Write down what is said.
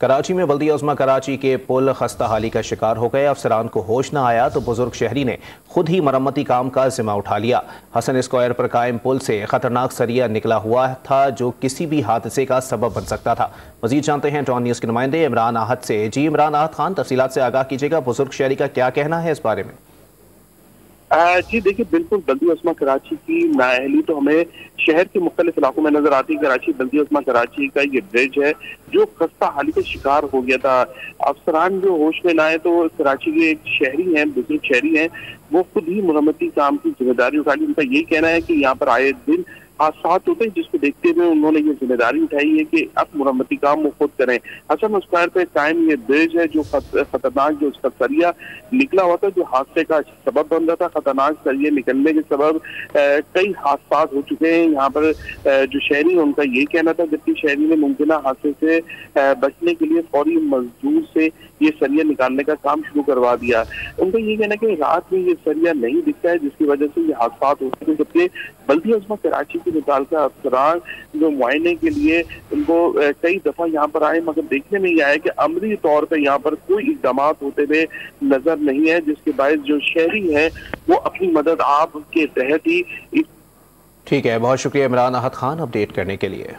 कराची में बल्दिया उस्मा कराची के पुल खस्ता हाली का शिकार हो गए। अफसरान को होश न आया तो बुजुर्ग शहरी ने खुद ही मरम्मती काम का जिम्मा उठा लिया। हसन स्क्वायर पर कायम पुल से खतरनाक सरिया निकला हुआ था जो किसी भी हादसे का सबब बन सकता था। मजीद जानते हैं टॉन न्यूज़ के नुमाइंदे इमरान आहद से। जी इमरान आहद खान, तफसीलात से आगाह कीजिएगा, बुजुर्ग शहरी का क्या कहना है इस बारे में? जी देखिए, बिल्कुल बल्दिया उस्मा कराची की नाअहली तो हमें शहर के मुख्तलिफ इलाकों में नजर आती है। कराची बल्दिया उस्मा कराची का ये ब्रिज है जो खस्ता हाली का शिकार हो गया था। अफसरान जो होश में ना आए तो कराची के एक शहरी हैं, बुजुर्ग शहरी हैं, वो खुद ही मरम्मती काम की जिम्मेदारी उठा ली। उनका यही कहना है कि यहाँ पर आए दिन हादसा होते हैं, जिसको देखते हुए उन्होंने ये जिम्मेदारी उठाई है कि अब मरम्मती काम वो खुद करें। हसन स्क्वायर पे कायम ये ब्रिज है जो खतरनाक जो उसका सरिया निकला हुआ था, जो हादसे का सबब बन रहा था। खतरनाक सरिये निकलने के सबब कई हादसा हो चुके हैं। यहाँ पर जो शहरी है उनका ये कहना था, जबकि शहरी ने मुमकिन हादसे से बचने के लिए फौरी मजदूर से ये सरिया निकालने का काम शुरू करवा दिया। उनका ये कहना है कि रात में ये सरिया नहीं दिखता है, जिसकी वजह से ये हादसा होते हैं। जबकि बल्दिया उस्मा कराची के मुताल्लिका अफसरान जो मुआयने के लिए उनको कई दफा यहाँ पर आए, मगर देखने में यह आया कि अमली तौर पर यहाँ पर कोई इकदाम होते हुए नजर नहीं है, जिसके बायस जो शहरी है वो अपनी मदद आप के तहत ही। ठीक है, बहुत शुक्रिया इमरान आहद खान अपडेट करने के लिए।